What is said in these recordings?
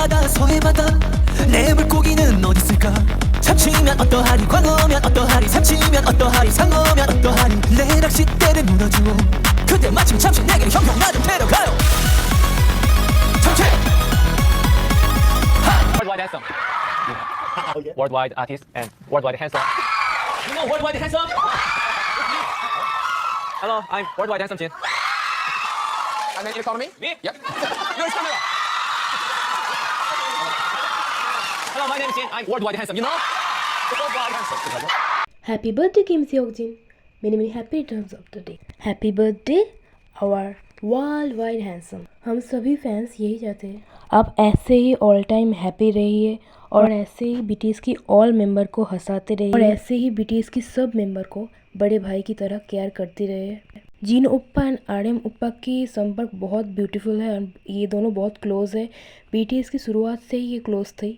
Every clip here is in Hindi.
날마다 소외받아 내 물고기는 어디 있을까 참치면 어떠하리 광어면 어떠하리 삼치면 어떠하리 상어면 어떠하리 내 낚싯대를 물어주고 그때 마침 잠시 내게로 형형 나 좀 데려가요 참치 Worldwide handsome. Worldwide artist and worldwide handsome. You know worldwide handsome? Hello, I'm worldwide handsome Jin. And then in economy? Me? Yep. You're camera. Hello, my name is Jin. I'm worldwide handsome. You know? Worldwide handsome. Happy birthday Kim Seok-jin. Many many happy returns of the day. Happy birthday our worldwide handsome. हम सभी फैंस यही चाहते हैं आप ऐसे ही ऑल टाइम हैप्पी रहिए और ऐसे ही बीटीएस की ऑल मेंबर को हंसाते रहिए और ऐसे ही बीटीएस की सब मेंबर को बड़े भाई की तरह केयर करती रहे। जिन उप्पा एंड आरएम उप्पा की संपर्क बहुत ब्यूटीफुल है और ये दोनों बहुत क्लोज है। बीटीएस की शुरुआत से ही ये क्लोज थी।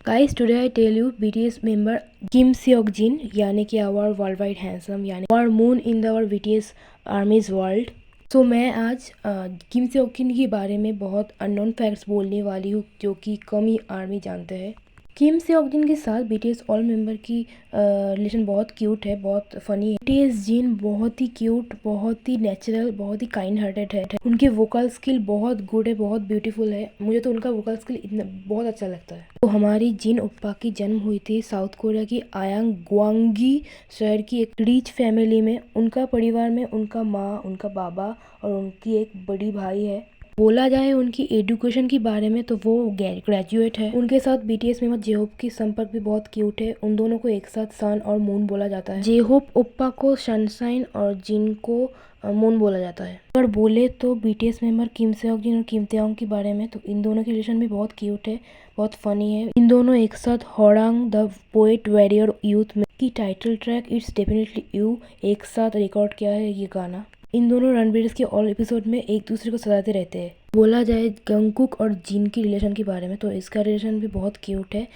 Guys today I tell you BTS member Kim Seok Jin यानी कि आवर वर्ल्ड वाइड हैंडसम यानी our moon in the our BTS armies world. तो मैं आज किम सियोक जिन के बारे में बहुत अननोन फैक्ट्स बोलने वाली हूँ जो कि कम ही आर्मी जानते हैं। किम सियोक जिन के साथ बीटीएस ऑल मेंबर की रिलेशन बहुत क्यूट है, बहुत फनी है। बीटीएस जिन बहुत ही क्यूट, बहुत ही नेचुरल, बहुत ही काइंड हार्टेड है। उनके वोकल स्किल बहुत गुड है, बहुत ब्यूटीफुल है। मुझे तो उनका वोकल स्किल इतना बहुत अच्छा लगता है। तो हमारी जिन उप्पा की जन्म हुई थी साउथ कोरिया की आयांग ग्वांगी शहर की एक रिच फैमिली में। उनका परिवार में उनका माँ, उनका बाबा और उनकी एक बड़ी भाई है। बोला जाए उनकी एजुकेशन के बारे में तो वो ग्रेजुएट है। उनके साथ बीटीएस मेंबर जेहोप की संपर्क भी बहुत क्यूट है। उन दोनों को एक साथ सन और मून बोला जाता है। जेहोप उप्पा को सनशाइन और जिन को मून बोला जाता है। अगर बोले तो बीटीएस मेंबर किम सेओक जिन और किम तेयोंग के बारे में तो इन दोनों की रिलेशन भी बहुत क्यूट है, बहुत फनी है। इन दोनों एक साथ होरांग द पोएट वॉरियर यूथ में की title track it's definitely you एक साथ रिकॉर्ड किया है ये गाना। इन दोनों रणबीर्स के ऑल एपिसोड में एक दूसरे को सजाते रहते हैं। बोला जाए जंगकुक और जिन की रिलेशन के बारे में तो इसका रिलेशन भी बहुत क्यूट है।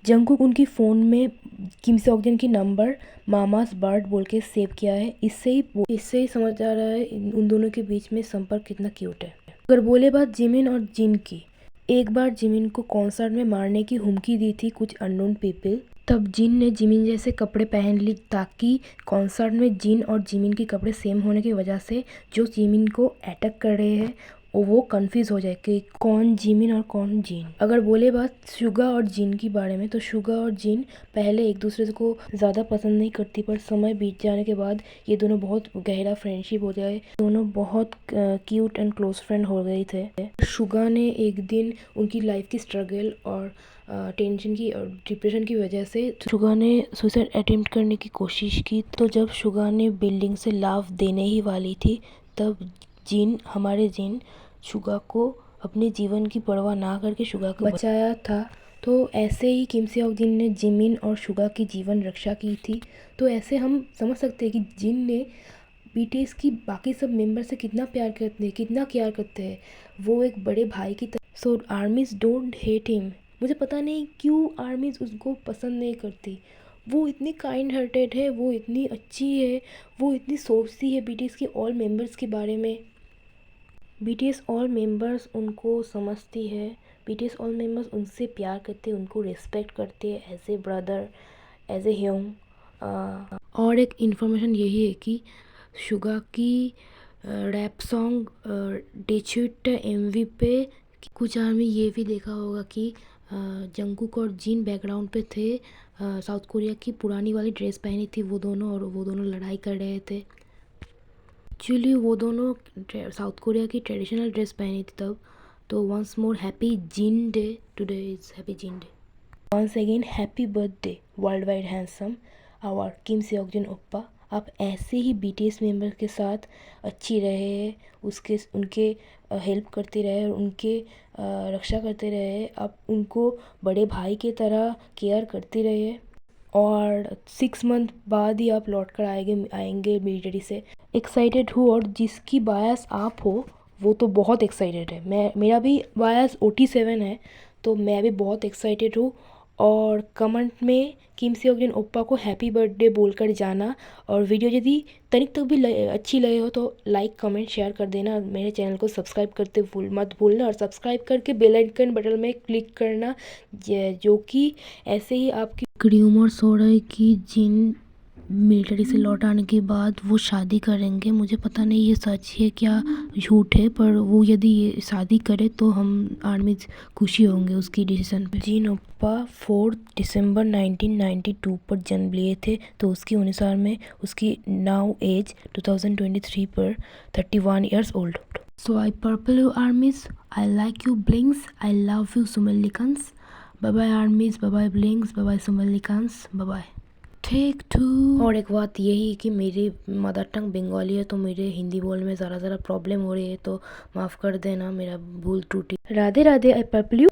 जंगकुक उनकी फ़ोन में किम सेओक जिन की नंबर मामास बर्ड बोल के सेव किया है। इससे ही समझ आ रहा है उन दोनों के बीच में संपर्क कितना क्यूट है। अगर बोले बात जिमिन और जिन की, एक बार जिमिन को कॉन्सर्ट में मारने की हुमकी दी थी कुछ अननोन पीपल। तब जिन ने जिमिन जैसे कपड़े पहन ली ताकि कॉन्सर्ट में जिन और जिमिन के कपड़े सेम होने की वजह से जो जिमिन को अटैक कर रहे हैं वो कंफ्यूज हो जाए कि कौन जिमिन और कौन जिन। अगर बोले बात सुगा और जिन के बारे में तो सुगा और जिन पहले एक दूसरे को ज़्यादा पसंद नहीं करती पर समय बीत जाने के बाद ये दोनों बहुत गहरा फ्रेंडशिप हो गए। दोनों बहुत क्यूट एंड क्लोज फ्रेंड हो गए थे। सुगा ने एक दिन उनकी लाइफ की स्ट्रगल और टेंशन की और डिप्रेशन की वजह से सुगा ने सुसाइड अटेम्प्ट करने की कोशिश की। तो जब सुगा ने बिल्डिंग से लाफ देने ही वाली थी तब हमारे जिन सुगा को अपने जीवन की परवाह ना करके सुगा को बचाया था। तो ऐसे ही किम सेओक जिन ने जिमिन और सुगा की जीवन रक्षा की थी। तो ऐसे हम समझ सकते हैं कि जिन ने बीटीएस की बाकी सब मेंबर से कितना प्यार करते हैं, कितना केयर करते हैं। वो एक बड़े भाई की तरह। सो आर्मीज डोंट हेट हिम। मुझे पता नहीं क्यों आर्मीज उसको पसंद नहीं करती। वो इतनी काइंड हार्टेड है, वो इतनी अच्छी है, वो इतनी सोचती है बीटीएस के ऑल मेंबर्स के बारे में। बीटीएस ऑल मेंबर्स उनको समझती है। बीटीएस ऑल मेंबर्स उनसे प्यार करते हैं, उनको रिस्पेक्ट करते हैं as a brother, as a human. और एक इन्फॉर्मेशन यही है कि सुगा की रैप सॉन्ग डेच्यूट एमवी पे कुछ आर्मी ये भी देखा होगा कि जंगकुक और जिन बैकग्राउंड पे थे। साउथ कोरिया की पुरानी वाली ड्रेस पहनी थी वो दोनों और वो दोनों लड़ाई कर रहे थे। एक्चुअली वो दोनों साउथ कोरिया की ट्रेडिशनल ड्रेस पहनी थी तब। तो once more happy Jin day, today is happy Jin day. Once again happy birthday world wide handsome our Kim Seok Jin oppa. आप ऐसे ही बीटीएस मेंबर के साथ अच्छी रहे, उनके हेल्प करते रहे और उनके रक्षा करते रहे। आप उनको बड़े भाई की तरह केयर करती रहे और 6 मंथ बाद ही आप लौट कर आएंगे मिलिट्री से। एक्साइटेड हूँ और जिसकी बायस आप हो वो तो बहुत एक्साइटेड है। मेरा भी बायस OT7 है तो मैं भी बहुत एक्साइटेड हूँ और कमेंट में किम सियोक ओप्पा को हैप्पी बर्थडे बोलकर जाना। और वीडियो यदि तनिक तक भी अच्छी लगे हो तो लाइक कमेंट शेयर कर देना। मेरे चैनल को सब्सक्राइब करते मत भूलना और सब्सक्राइब करके बेल आइकन बटन में क्लिक करना, जो कि ऐसे ही आपकी र्यूमर्स हो रही कि जिन मिलिट्री से लौट आने के बाद वो शादी करेंगे। मुझे पता नहीं ये सच है क्या झूठ है, पर वो यदि ये शादी करे तो हम आर्मी खुशी होंगे उसकी डिसीजन पे। जिन ओप्पा 4 दिसंबर 1992 पर जन्म लिए थे, तो उसके अनुसार में उसकी नाउ एज 2023 पर 31 years old. So I purple you armies, I like you blinks, I love you सुमेलिकन्स। Bye bye armies, bye bye blinks, bye bye सुमेलिकन्स, बाय बाय। टेक 2। और एक बात यही कि मेरी मदर टंग बंगाली है, तो मेरे हिंदी बोलने में ज़रा प्रॉब्लम हो रही है, तो माफ़ कर देना मेरा भूल त्रुटि। राधे राधे। आई पर्पल यू।